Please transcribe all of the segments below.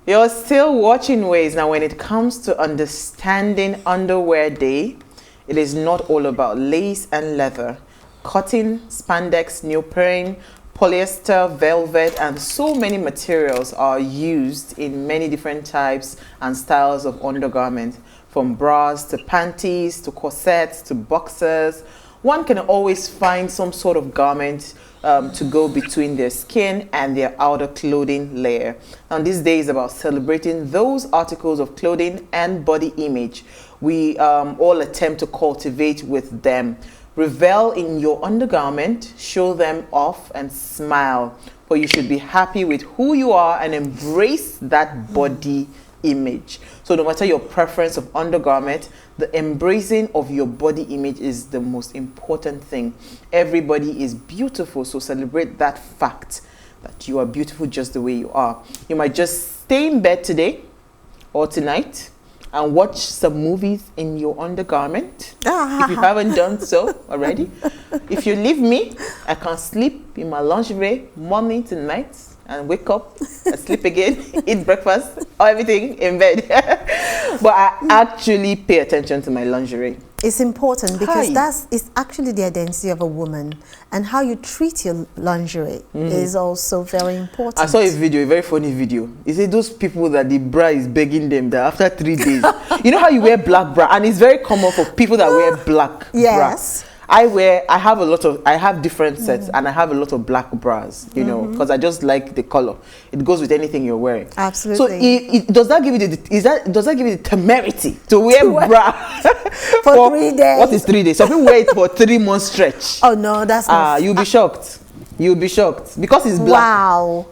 You're still watching Ways. Now, when it comes to understanding underwear day, it is not all about lace and leather. Cotton, spandex, neoprene, polyester, velvet, and so many materials are used in many different types and styles of undergarments, from bras to panties to corsets to boxers. One can always find some sort of garment to go between their skin and their outer clothing layer. And this day is about celebrating those articles of clothing and body image we all attempt to cultivate with them. Revel in your undergarment, show them off, and smile. For you should be happy with who you are and embrace that body image. So no matter your preference of undergarment, the embracing of your body image is the most important thing. Everybody is beautiful, so celebrate that fact that you are beautiful just the way you are. You might just stay in bed today or tonight and watch some movies in your undergarment if you haven't done so already. If you leave me, I can sleep in my lingerie morning to night and wake up and sleep again, eat breakfast, or everything in bed. But I actually pay attention to my lingerie. It's important because it's actually the identity of a woman, and how you treat your lingerie is also very important. I saw a video, a very funny video. It said those people that the bra is begging them that after 3 days, you know how you wear black bra, and it's very common for people that wear black bra. I have different sets, and I have a lot of black bras, you know, because I just like the color. It goes with anything you're wearing. Absolutely. So does that give you the temerity to wear bra for 3 days? What is 3 days? Some people wear it for 3 months stretch. Oh no, that's not. You'll be shocked. You'll be shocked because it's black. Wow.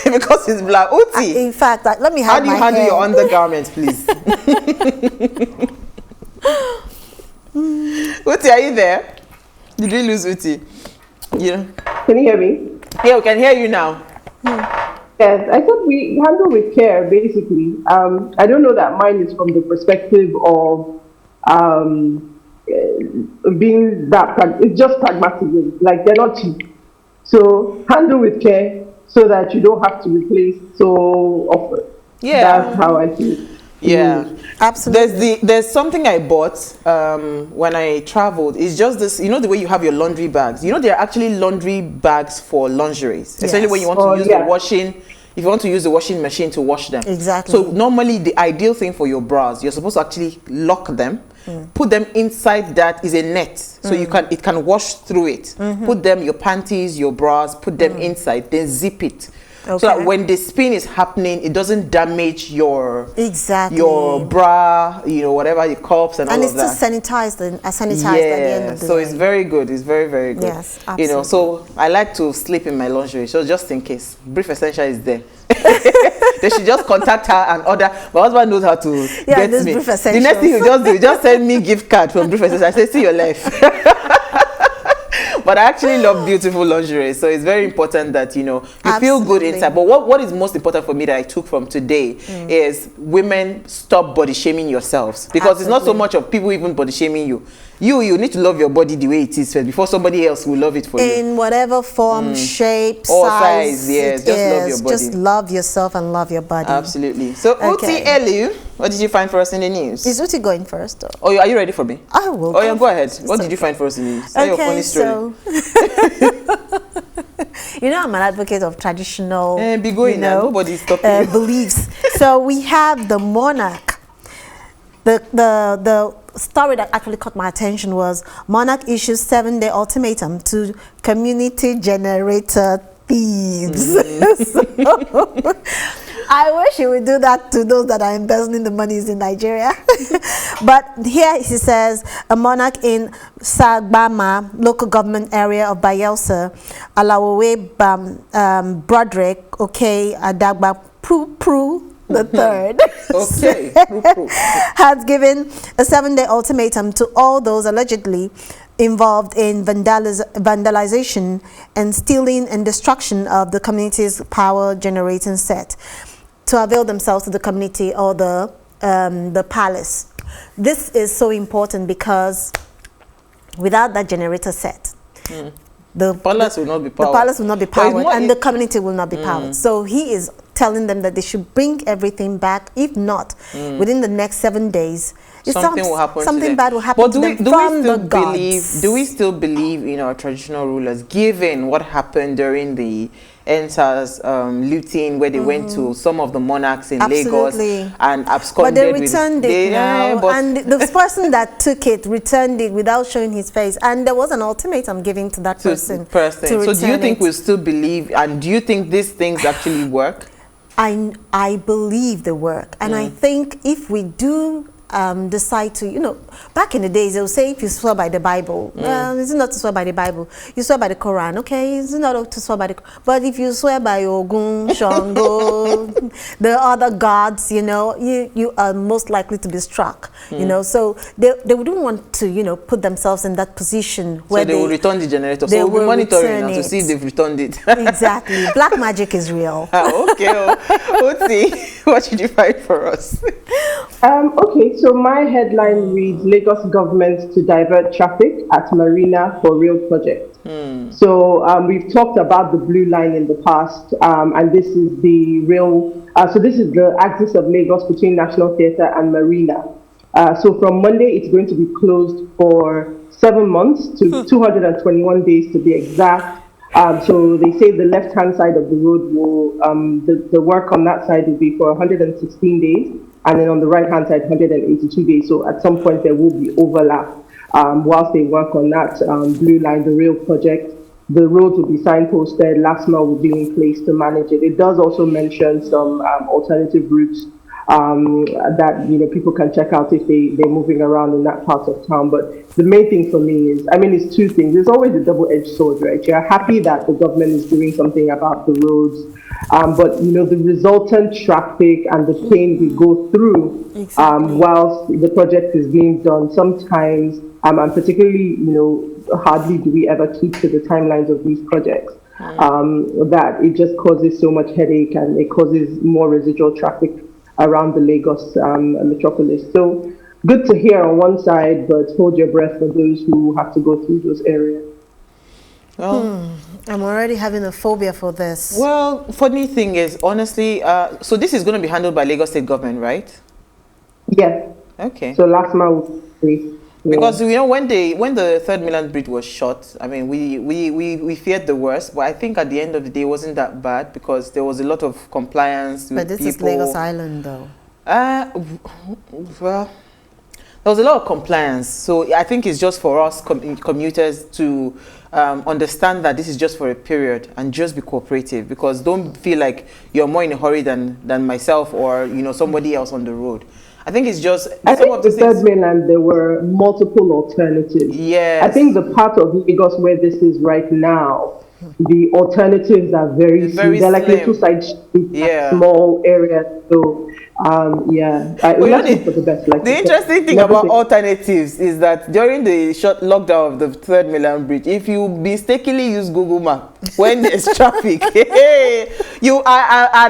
Because it's black. Uti. In fact, let me have. How do you handle your undergarments, please? Uti, are you there? Did we lose Uti? Yeah. Can you hear me? Yeah, we can hear you now. Yes, I thought we handle with care, basically. I don't know that mine is from the perspective of being that, it's just pragmatism. Like, they're not cheap. So handle with care so that you don't have to replace so often. Yeah. That's how I see it. Yeah, absolutely. There's something I bought when I traveled. It's just this, you know, the way you have your laundry bags. You know, there are actually laundry bags for lingerie, especially when you want to use the washing. If you want to use the washing machine to wash them. Exactly. So normally the ideal thing for your bras, you're supposed to actually lock them, put them inside that is a net, so it can wash through it. Put them, your panties, your bras, put them inside, then zip it. Okay. So that when the spin is happening, it doesn't damage your bra, you know, whatever, the cups and all of that. And it's still sanitized at the end of the day. So it's very good. It's very, very good. Yes, absolutely. You know, so I like to sleep in my lingerie, so just in case. Brief Essential is there. They should just contact her and order. My husband knows how to get me. The next thing you just do, just send me gift card from Brief Essential. I say, see your life. But I actually love beautiful lingerie, so it's very important that, you know, you feel good inside. But what is most important for me that I took from today is women, stop body shaming yourselves, because it's not so much of people even body shaming you. You need to love your body the way it is first before somebody else will love it for you. In whatever form, shape, or size, yes, just love your body. Just love yourself and love your body. Absolutely. So Uti Elu, what did you find for us in the news? Is Uti going first? Or? Oh, are you ready for me? I will. Oh yeah, go ahead. What did you find for us in the news? Tell your funny story. So you know, I'm an advocate of traditional be going now. Nobody's stopping beliefs. So we have the Monarch. The story that actually caught my attention was Monarch issues 7-day ultimatum to community generator thieves. I wish he would do that to those that are embezzling the monies in Nigeria. But here he says, a monarch in Sagbama, local government area of Bayelsa, Alawawe Broderick, Adagba Pru, the third, has given a 7-day ultimatum to all those allegedly involved in vandalization and stealing and destruction of the community's power generating set to avail themselves to the community or the palace. This is so important because without that generator set, the palace will not be powered. The palace will not be powered and the community will not be powered. So he is telling them that they should bring everything back. If not, within the next 7 days, something will happen. Something bad will happen to them from the gods. Do we still believe in our traditional rulers, given what happened during the NSAS looting, where they went to some of the monarchs in Lagos and absconded? But they returned it now, and the person that took it returned it without showing his face, and there was an ultimatum given to that person. So do you think we'll still believe, and do you think these things actually work? I believe they work, and I think if we do decide to, you know, back in the days they would say if you swear by the Bible, it's not to swear by the Bible, you swear by the Quran, okay, it's not to swear by the, but if you swear by Ogun, Shango, the other gods, you know, you are most likely to be struck, you know, so they wouldn't want to, you know, put themselves in that position where so they will return the generator. So we'll be monitoring now to see if they've returned it. Exactly. Black magic is real. Okay, Oti, what should you find for us? Okay, so my headline reads, Lagos government to divert traffic at Marina for real project. So we've talked about the blue line in the past, and this is the real, so this is the axis of Lagos between National Theatre and Marina. So from Monday, it's going to be closed for 7 months to 221 days to be exact. So they say the left-hand side of the road will, the work on that side will be for 116 days. And then on the right-hand side, 182 days. So at some point, there will be overlap whilst they work on that blue line, the real project. The roads will be signposted, last mile will be in place to manage it. It does also mention some alternative routes that, you know, people can check out if they're moving around in that part of town. But the main thing for me is, I mean, it's two things. There's always a double-edged sword, right? You're happy that the government is doing something about the roads, but, you know, the resultant traffic and the pain we go through whilst the project is being done sometimes, and particularly, you know, hardly do we ever keep to the timelines of these projects, that it just causes so much headache and it causes more residual traffic around the Lagos metropolis. So good to hear on one side, but hold your breath for those who have to go through those areas. Well, I'm already having a phobia for this. Well, funny thing is, honestly, so this is going to be handled by Lagos State government, right? Yes. Okay. So last month, because, you know, when the third mainland bridge was shot, I mean, we feared the worst, but I think at the end of the day, it wasn't that bad because there was a lot of compliance with But this is Lagos Island, though. Well, there was a lot of compliance, so I think it's just for us commuters to understand that this is just for a period and just be cooperative, because don't feel like you're more in a hurry than myself or, you know, somebody else on the road. I think it's just... I think the third mainland, there were multiple alternatives. Yes. I think the part of Lagos where this is right now, the alternatives are very slim. They're like little side streets, small areas. So, for the best. Like the interesting thing about alternatives is that during the short lockdown of the third mainland bridge, if you mistakenly use Google Map when there's traffic, I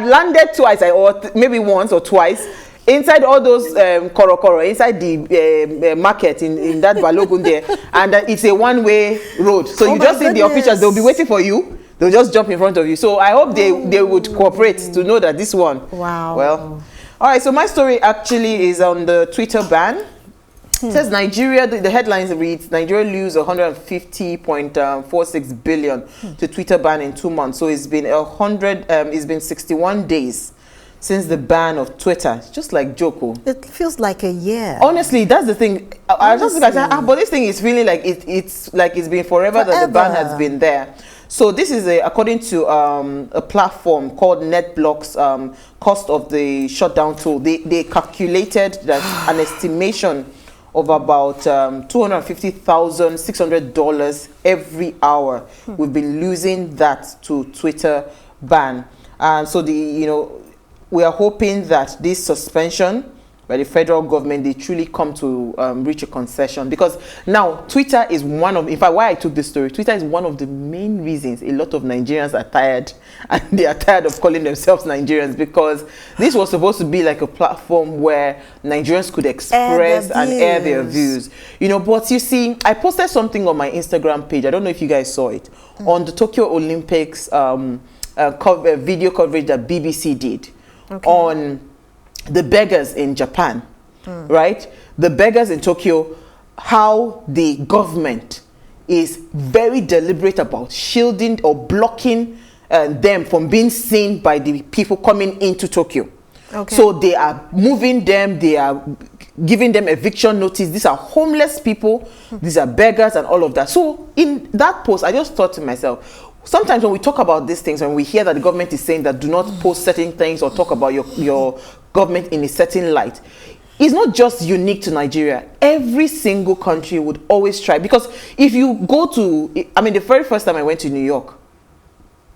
landed twice, or maybe once or twice, inside all those korokoro, inside the market in that Balogun there, and it's a one-way road. So you just see the officials, they'll be waiting for you. They'll just jump in front of you. So I hope they would cooperate to know that this one. Wow. Well, all right. So my story actually is on the Twitter ban. It says Nigeria, the headlines reads, Nigeria lose 150.46 billion to Twitter ban in 2 months. So it's been 61 days since the ban of Twitter. It's just like Joko. It feels like a year. Honestly, that's the thing. I just look at but this thing is feeling like it's like it's been forever that the ban has been there. So this is according to a platform called NetBlock's cost of the shutdown tool. They calculated that an estimation of about $250,600 every hour. We've been losing that to Twitter ban. And so we are hoping that this suspension by the federal government, they truly come to reach a concession, because now Twitter is one of, in fact, why I took this story, Twitter is one of the main reasons a lot of Nigerians are tired, and they are tired of calling themselves Nigerians, because this was supposed to be like a platform where Nigerians could express and air their views. But you see, I posted something on my Instagram page, I don't know if you guys saw it, on the Tokyo Olympics video coverage that BBC did on the beggars in Japan, right? The beggars in Tokyo, how the government is very deliberate about shielding or blocking them from being seen by the people coming into Tokyo. So they are moving them, they are giving them eviction notice. These are homeless people, these are beggars and all of that. So in that post, I just thought to myself, sometimes when we talk about these things, when we hear that the government is saying that do not post certain things or talk about your government in a certain light, it's not just unique to Nigeria. Every single country would always try. Because if you go to, I mean, the very first time I went to New York,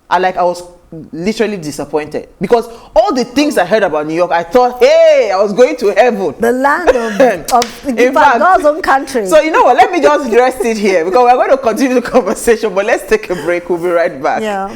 I was literally disappointed. Because all the things I heard about New York, I thought, hey, I was going to heaven. The land of in fact, God's own country. So you know what, let me just rest it here. Because we're going to continue the conversation. But let's take a break. We'll be right back. Yeah.